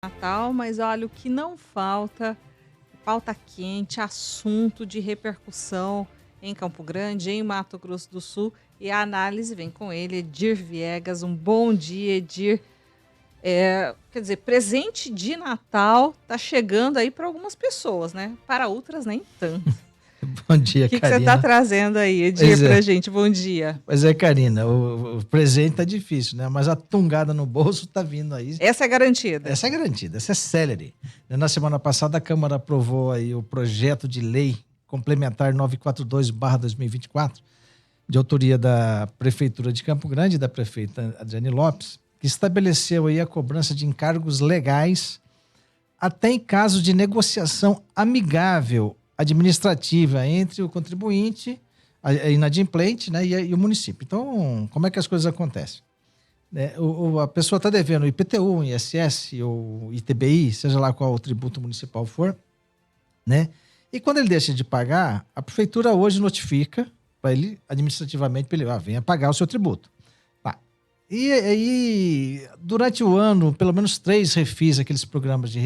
Natal, mas olha, o que não falta, pauta quente, assunto de repercussão em Campo Grande, em Mato Grosso do Sul, e a análise vem com ele, Edir Viegas. Um bom dia, Edir. Quer dizer, presente de Natal tá chegando aí para algumas pessoas, né? Para outras, nem tanto. Bom dia, O que você tá Karina. trazendo aí, Edir, pra gente? Bom dia. Pois é, Karina, o presente tá difícil, né? Mas a tungada no bolso tá vindo aí. Essa é garantida. Essa é garantida, essa é célere. Na semana passada, a Câmara aprovou aí o projeto de lei complementar 942/2024, de autoria da Prefeitura de Campo Grande, da prefeita Adriane Lopes, que estabeleceu aí a cobrança de encargos legais até em caso de negociação amigável administrativa entre o contribuinte, a inadimplente, né, e o município. Então, como é que as coisas acontecem? A pessoa está devendo o IPTU, o ISS, ou ITBI, seja lá qual o tributo municipal for, né? E quando ele deixa de pagar, a prefeitura hoje notifica para ele, administrativamente, para ele, venha pagar o seu tributo. Tá. E aí, durante o ano, pelo menos 3 refis, aqueles programas de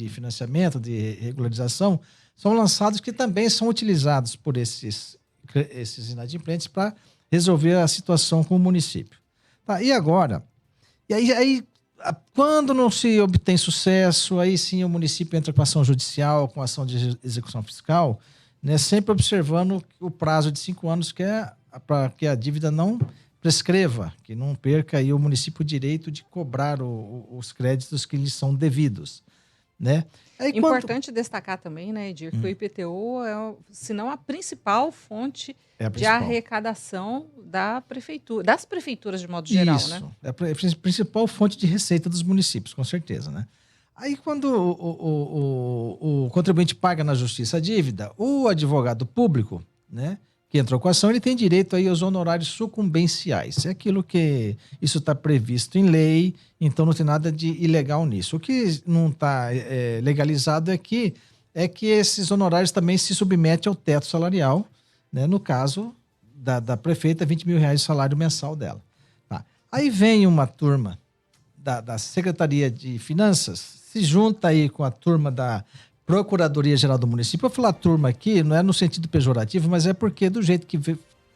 financiamento, de regularização, são lançados, que também são utilizados por esses inadimplentes para resolver a situação com o município. Tá, e agora? E aí, quando não se obtém sucesso, aí sim o município entra com ação judicial, com ação de execução fiscal, né, sempre observando o prazo de 5 anos, que é para que a dívida não prescreva, que não perca aí o município o direito de cobrar os créditos que lhes são devidos, né? Aí, Importante destacar também, né, Edir, que o IPTU se não a principal fonte de arrecadação das prefeituras de modo geral, né? Isso, é a principal fonte de receita dos municípios, com certeza, né? Aí, quando o contribuinte paga na justiça a dívida, o advogado público, né, que entrou com a ação, ele tem direito aí aos honorários sucumbenciais. É aquilo que isso está previsto em lei, então não tem nada de ilegal nisso. O que não está legalizado é que esses honorários também se submetem ao teto salarial, né, no caso da prefeita, R$20 mil de salário mensal dela. Tá. Aí vem uma turma da Secretaria de Finanças, se junta aí com a turma da Procuradoria-Geral do Município. Eu falar turma aqui não é no sentido pejorativo, mas é porque do jeito que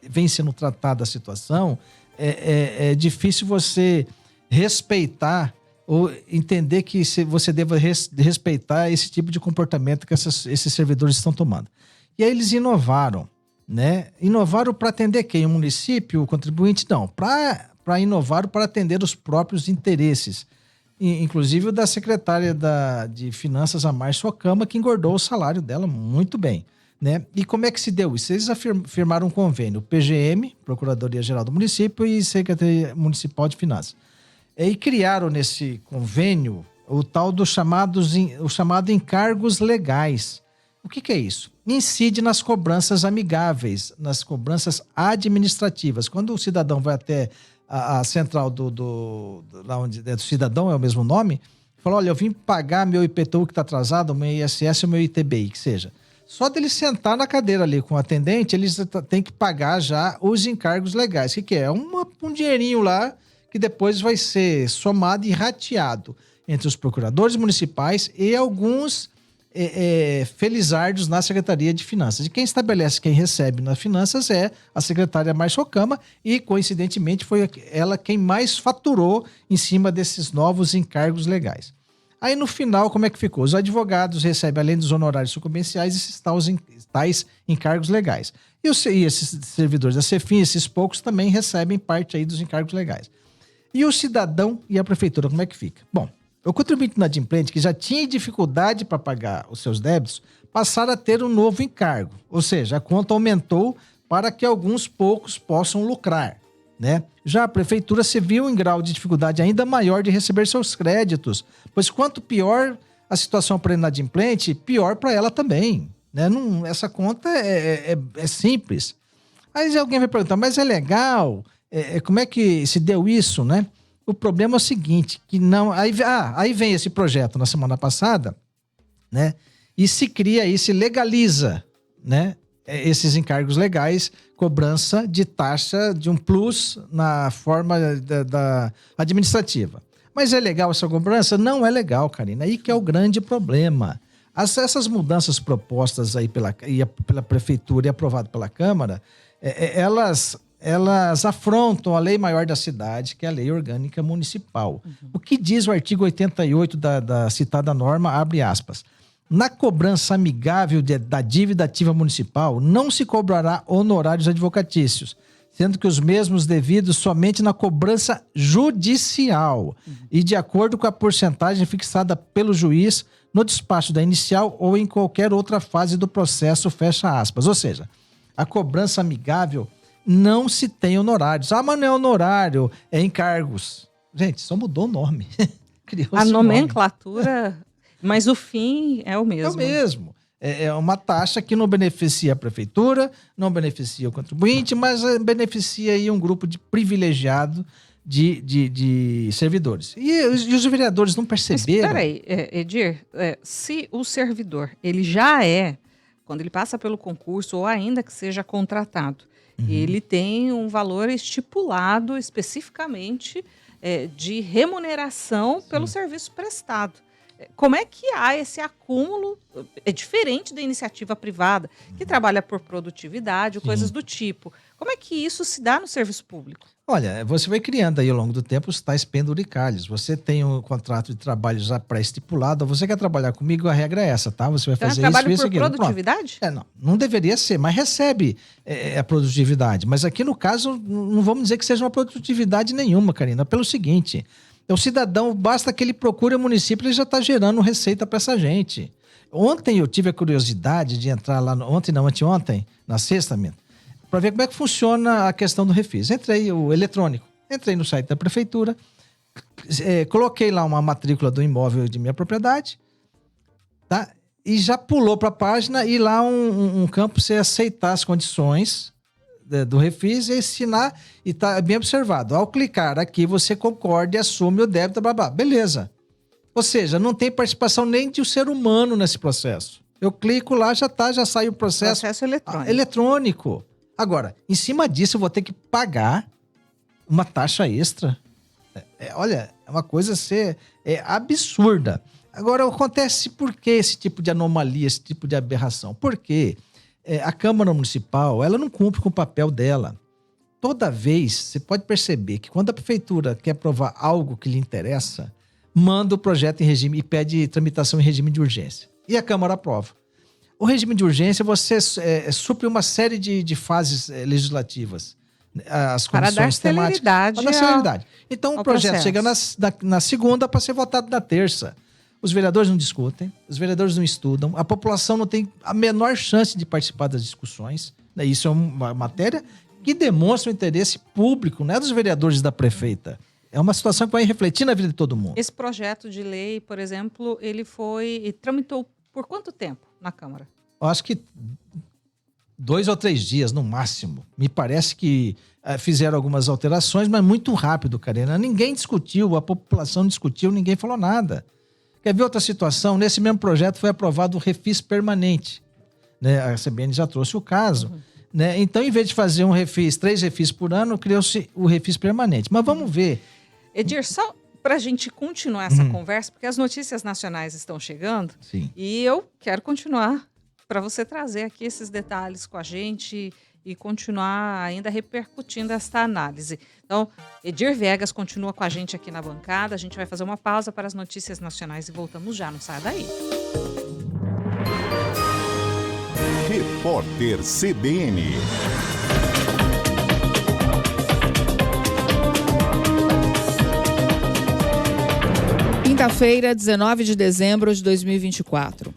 vem sendo tratada a situação, é difícil você respeitar ou entender que você deva respeitar esse tipo de comportamento que esses servidores estão tomando. E aí eles inovaram, né? Inovaram para atender quem? O município, o contribuinte? Não, para inovar, para atender os próprios interesses. Inclusive o da secretária de Finanças, a Márcia Ocama, que engordou o salário dela muito bem, né? E como é que se deu isso? Eles firmaram um convênio, PGM, Procuradoria-Geral do Município, e Secretaria Municipal de Finanças. E criaram nesse convênio o tal do chamado encargos legais. O que é isso? Incide nas cobranças amigáveis, nas cobranças administrativas. Quando o cidadão vai até a central lá onde é do cidadão, é o mesmo nome, falou: olha, eu vim pagar meu IPTU que está atrasado, o meu ISS, o meu ITBI, que seja. Só dele sentar na cadeira ali com o atendente, eles têm que pagar já os encargos legais. O que é? Um dinheirinho lá que depois vai ser somado e rateado entre os procuradores municipais e alguns felizardos na Secretaria de Finanças. E quem estabelece, quem recebe nas finanças é a secretária Márcia Ocama, e coincidentemente foi ela quem mais faturou em cima desses novos encargos legais. Aí no final, como é que ficou? Os advogados recebem, além dos honorários sucumbenciais, esses tais encargos legais. E esses servidores da Cefim, esses poucos, também recebem parte aí dos encargos legais. E o cidadão e a prefeitura, como é que fica? Bom, o contribuinte inadimplente, que já tinha dificuldade para pagar os seus débitos, passaram a ter um novo encargo. Ou seja, a conta aumentou para que alguns poucos possam lucrar, né? Já a prefeitura se viu em grau de dificuldade ainda maior de receber seus créditos, pois quanto pior a situação para o inadimplente, pior para ela também, né? Essa conta é simples. Aí alguém vai perguntar, mas é legal? Como é que se deu isso, né? O problema é o seguinte, que não... Aí vem esse projeto na semana passada, né? E se cria e se legaliza, né, esses encargos legais, cobrança de taxa de um plus na forma da administrativa. Mas é legal essa cobrança? Não é legal, Karina. Aí que é o grande problema. Essas mudanças propostas aí pela Prefeitura e aprovadas pela Câmara, elas afrontam a lei maior da cidade, que é a Lei Orgânica Municipal. O que diz o artigo 88 da citada norma, abre aspas. Na cobrança amigável da dívida ativa municipal, não se cobrará honorários advocatícios, sendo que os mesmos devidos somente na cobrança judicial e de acordo com a porcentagem fixada pelo juiz no despacho da inicial ou em qualquer outra fase do processo, fecha aspas. Ou seja, a cobrança amigável não se tem honorários. Ah, mas não é honorário, é encargos. Gente, só mudou o nome. A nomenclatura... Mas o fim é o mesmo. É o mesmo. É uma taxa que não beneficia a prefeitura, não beneficia o contribuinte, mas beneficia aí um grupo de privilegiado de servidores. E os vereadores não perceberam... Mas peraí, Edir, se o servidor, ele já quando ele passa pelo concurso, ou ainda que seja contratado, ele tem um valor estipulado especificamente de remuneração pelo serviço prestado. Como é que há esse acúmulo? É diferente da iniciativa privada, que trabalha por produtividade, ou coisas do tipo. Como é que isso se dá no serviço público? Olha, você vai criando aí ao longo do tempo os tais penduricalhos. Você tem um contrato de trabalho já pré-estipulado. Você quer trabalhar comigo, a regra é essa, tá? Você vai fazer isso, isso, aquilo. Trabalho por produtividade? Não deveria ser, mas recebe a produtividade. Mas aqui no caso, não vamos dizer que seja uma produtividade nenhuma, Karina. Pelo seguinte... O cidadão, basta que ele procure o município, ele já está gerando receita para essa gente. Ontem eu tive a curiosidade de entrar lá, anteontem, na sexta, para ver como é que funciona a questão do refis. Entrei no site da prefeitura, coloquei lá uma matrícula do imóvel de minha propriedade, tá? E já pulou para a página e lá um campo para você aceitar as condições do refis e assinar, e tá bem observado. Ao clicar aqui, você concorda e assume o débito, blá, blá. Beleza. Ou seja, não tem participação nem de um ser humano nesse processo. Eu clico lá, já sai o processo. Processo eletrônico. Eletrônico. Agora, em cima disso, eu vou ter que pagar uma taxa extra. Olha, é uma coisa absurda. Agora, acontece por que esse tipo de anomalia, esse tipo de aberração? Por quê? A Câmara Municipal, ela não cumpre com o papel dela. Toda vez, você pode perceber que quando a prefeitura quer aprovar algo que lhe interessa, manda o projeto em regime e pede tramitação em regime de urgência. E a Câmara aprova. O regime de urgência, você supre uma série de fases legislativas. As comissões temáticas. Para dar celeridade. Então, o projeto processo chega na segunda para ser votado na terça. Os vereadores não discutem, os vereadores não estudam, a população não tem a menor chance de participar das discussões. Isso é uma matéria que demonstra o interesse público, não é dos vereadores da prefeita. É uma situação que vai refletir na vida de todo mundo. Esse projeto de lei, por exemplo, ele tramitou por quanto tempo na Câmara? Eu acho que 2 ou 3 dias, no máximo. Me parece que fizeram algumas alterações, mas muito rápido, Karina. Ninguém discutiu, a população não discutiu, ninguém falou nada. Quer ver outra situação? Nesse mesmo projeto foi aprovado o refis permanente. Né? A CBN já trouxe o caso. Né? Então, em vez de fazer 3 refis por ano, criou-se o refis permanente. Mas vamos ver. Edir, só para a gente continuar essa conversa, porque as notícias nacionais estão chegando. Sim. E eu quero continuar para você trazer aqui esses detalhes com a gente e continuar ainda repercutindo esta análise. Então, Edir Viegas continua com a gente aqui na bancada. A gente vai fazer uma pausa para as notícias nacionais e voltamos já. Não saia daí. Repórter CBN. Quinta-feira, 19 de dezembro de 2024.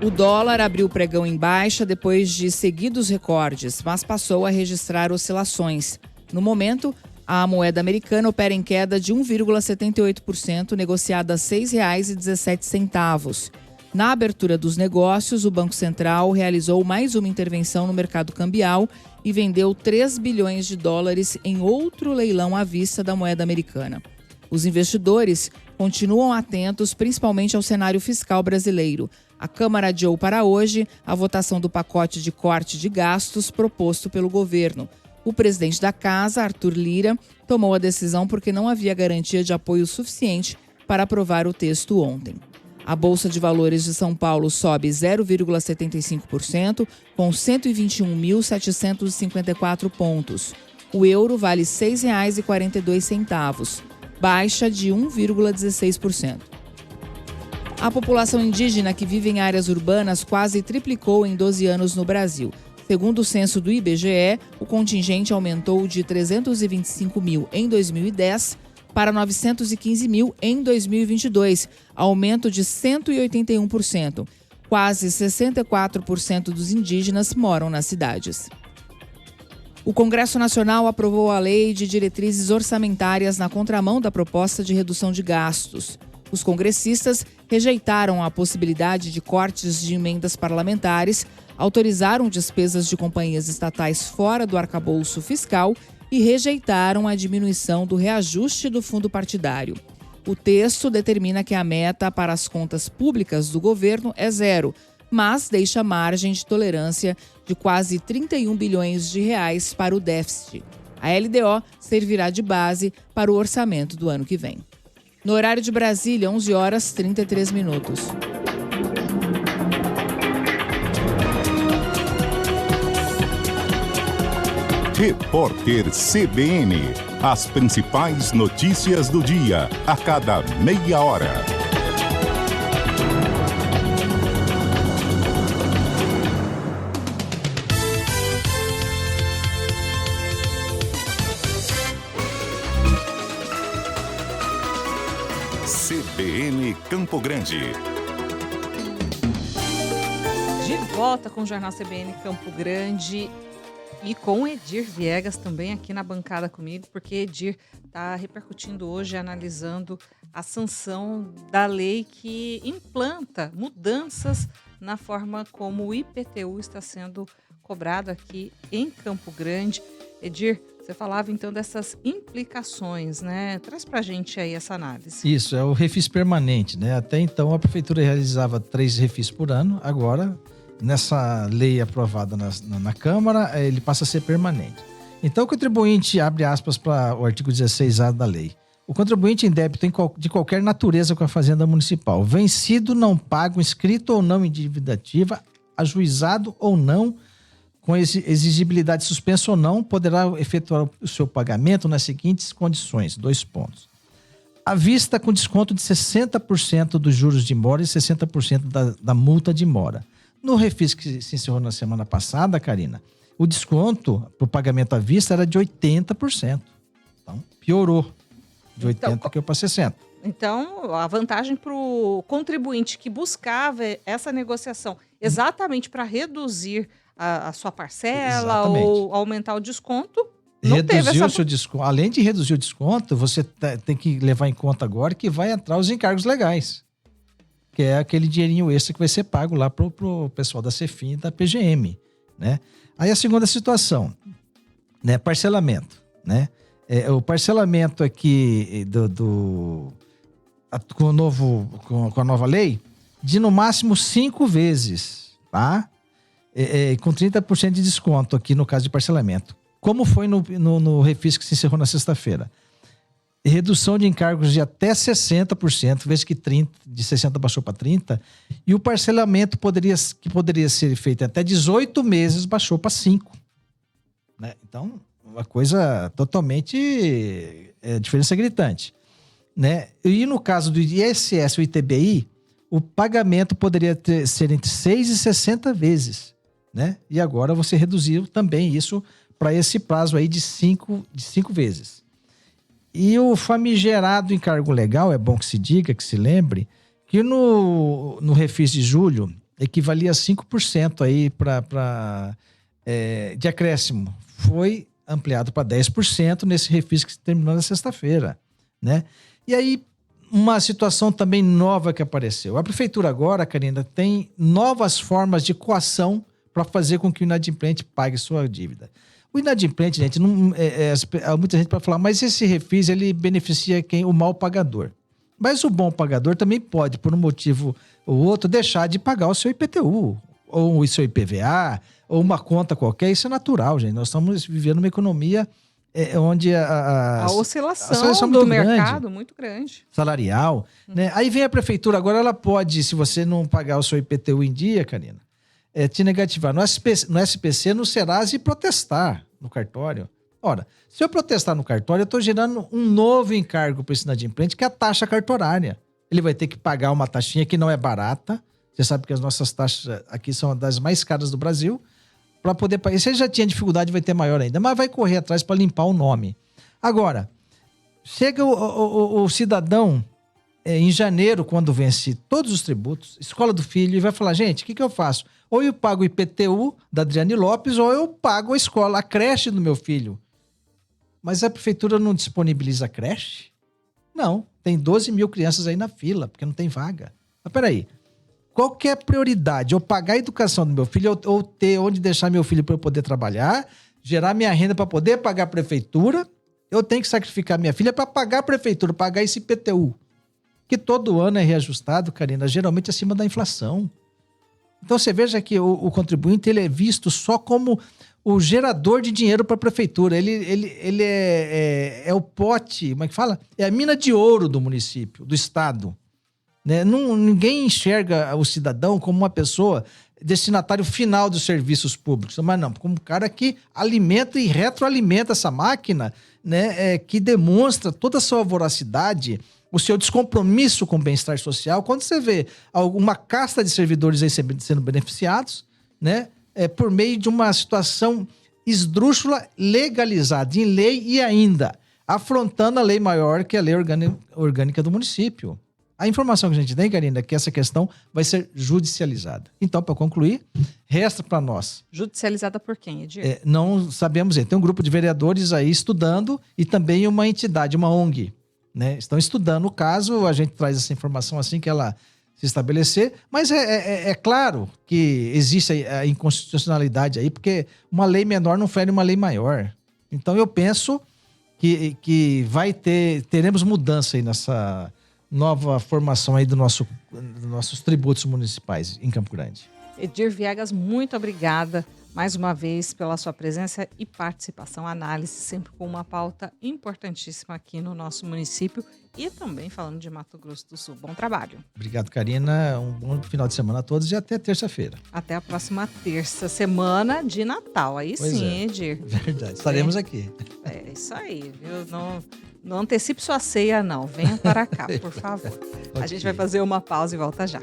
O dólar abriu o pregão em baixa depois de seguidos recordes, mas passou a registrar oscilações. No momento, a moeda americana opera em queda de 1,78%, negociada a R$ 6,17. Na abertura dos negócios, o Banco Central realizou mais uma intervenção no mercado cambial e vendeu 3 bilhões de dólares em outro leilão à vista da moeda americana. Os investidores continuam atentos, principalmente ao cenário fiscal brasileiro. A Câmara adiou para hoje a votação do pacote de corte de gastos proposto pelo governo. O presidente da casa, Arthur Lira, tomou a decisão porque não havia garantia de apoio suficiente para aprovar o texto ontem. A Bolsa de Valores de São Paulo sobe 0,75%, com 121.754 pontos. O euro vale R$ 6,42, baixa de 1,16%. A população indígena que vive em áreas urbanas quase triplicou em 12 anos no Brasil. Segundo o censo do IBGE, o contingente aumentou de 325 mil em 2010 para 915 mil em 2022, aumento de 181%. Quase 64% dos indígenas moram nas cidades. O Congresso Nacional aprovou a Lei de Diretrizes Orçamentárias na contramão da proposta de redução de gastos. Os congressistas rejeitaram a possibilidade de cortes de emendas parlamentares, autorizaram despesas de companhias estatais fora do arcabouço fiscal e rejeitaram a diminuição do reajuste do fundo partidário. O texto determina que a meta para as contas públicas do governo é zero, mas deixa margem de tolerância de quase 31 bilhões de reais para o déficit. A LDO servirá de base para o orçamento do ano que vem. No horário de Brasília, 11 horas 33 minutos. Repórter CBN. As principais notícias do dia, a cada meia hora. CBN Campo Grande. De volta com o Jornal CBN Campo Grande e com Edir Viegas também aqui na bancada comigo, porque Edir está repercutindo hoje, analisando a sanção da lei que implanta mudanças na forma como o IPTU está sendo cobrado aqui em Campo Grande. Edir, você falava então dessas implicações, né? Traz pra gente aí essa análise. Isso, é o refis permanente, né? Até então a prefeitura realizava 3 refis por ano, agora nessa lei aprovada na Câmara, ele passa a ser permanente. Então o contribuinte, abre aspas para o artigo 16A da lei, o contribuinte em débito de qualquer natureza com a Fazenda Municipal, vencido, não pago, inscrito ou não em dívida ativa, ajuizado ou não, com exigibilidade suspensa ou não, poderá efetuar o seu pagamento nas seguintes condições, 2 pontos. À vista com desconto de 60% dos juros de mora e 60% da multa de mora. No refis que se encerrou na semana passada, Karina, o desconto para o pagamento à vista era de 80%. Então, piorou. De 80% que eu para 60%. Então, a vantagem para o contribuinte que buscava essa negociação exatamente para reduzir a sua parcela, exatamente, ou aumentar o desconto, não teve essa... seu desconto. Além de reduzir o desconto, você tem que levar em conta agora que vai entrar os encargos legais, que é aquele dinheirinho extra que vai ser pago lá pro pessoal da Cefim e da PGM, né? Aí a segunda situação, né? Parcelamento, né? O parcelamento aqui com a nova lei, de no máximo 5 vezes, tá? Com 30% de desconto aqui no caso de parcelamento. Como foi no refis que se encerrou na sexta-feira. Redução de encargos de até 60%, vezes que 30%, de 60% baixou para 30%, e o parcelamento que poderia ser feito até 18 meses baixou para 5%. Né? Então, uma coisa totalmente... diferença gritante. Né? E no caso do ISS e ITBI, o pagamento poderia ser entre 6 e 60 vezes. Né? E agora você reduziu também isso para esse prazo aí de 5 vezes. E o famigerado encargo legal, é bom que se diga, que se lembre, que no refis de julho equivalia a 5% aí de acréscimo. Foi ampliado para 10% nesse refis que terminou na sexta-feira. Né? E aí, uma situação também nova que apareceu. A prefeitura agora, Karina, tem novas formas de coação para fazer com que o inadimplente pague sua dívida. O inadimplente, gente, muita gente para falar, mas esse refis ele beneficia o mal pagador. Mas o bom pagador também pode, por um motivo ou outro, deixar de pagar o seu IPTU. ou o seu IPVA, ou uma conta qualquer, isso é natural, gente. Nós estamos vivendo uma economia onde A oscilação do mercado muito grande. Salarial, né? Aí vem a prefeitura, agora ela pode, se você não pagar o seu IPTU em dia, Karina, te negativar no SPC, no Serasa e protestar no cartório. Ora, se eu protestar no cartório, eu estou gerando um novo encargo para esse inadimplente, que é a taxa cartorária. Ele vai ter que pagar uma taxinha que não é barata. Você sabe que as nossas taxas aqui são das mais caras do Brasil. Para poder pagar. Se ele já tinha dificuldade, vai ter maior ainda. Mas vai correr atrás para limpar o nome. Agora, chega o cidadão em janeiro, quando vence todos os tributos, escola do filho, e vai falar, gente, o que eu faço? Ou eu pago o IPTU da Adriane Lopes, ou eu pago a escola, a creche do meu filho. Mas a prefeitura não disponibiliza a creche? Não. Tem 12 mil crianças aí na fila, porque não tem vaga. Mas peraí. Qual que é a prioridade? Eu pagar a educação do meu filho ou ter onde deixar meu filho para eu poder trabalhar, gerar minha renda para poder pagar a prefeitura? Eu tenho que sacrificar minha filha para pagar a prefeitura, pagar esse IPTU. Que todo ano é reajustado, Karina, geralmente acima da inflação. Então você veja que o contribuinte ele é visto só como o gerador de dinheiro para a prefeitura. Ele é o pote, como é que fala? É a mina de ouro do município, do estado. Né? Ninguém enxerga o cidadão como uma pessoa destinatário final dos serviços públicos, mas não, como um cara que alimenta e retroalimenta essa máquina, né? Que demonstra toda a sua voracidade, o seu descompromisso com o bem-estar social. Quando você vê uma casta de servidores aí sendo beneficiados, né? Por meio de uma situação esdrúxula, legalizada em lei e ainda afrontando a lei maior, que é a lei orgânica do município. A informação que a gente tem, Karina, é que essa questão vai ser judicializada. Então, para concluir, resta para nós. Judicializada por quem, Edir? Não sabemos. Tem um grupo de vereadores aí estudando e também uma entidade, uma ONG, né? Estão estudando o caso, a gente traz essa informação assim que ela se estabelecer, mas é claro que existe a inconstitucionalidade aí, porque uma lei menor não fere uma lei maior. Então, eu penso que teremos mudança aí nessa nova formação aí dos nossos tributos municipais em Campo Grande. Edir Viegas, muito obrigada mais uma vez pela sua presença e participação, análise, sempre com uma pauta importantíssima aqui no nosso município e também falando de Mato Grosso do Sul. Bom trabalho. Obrigado, Karina. Um bom final de semana a todos e até terça-feira. Até a próxima terça, semana de Natal. Aí pois sim, Edir. Verdade, estaremos aqui. É isso aí, viu? Não antecipe sua ceia, não. Venha para cá, por favor. Okay. A gente vai fazer uma pausa e volta já.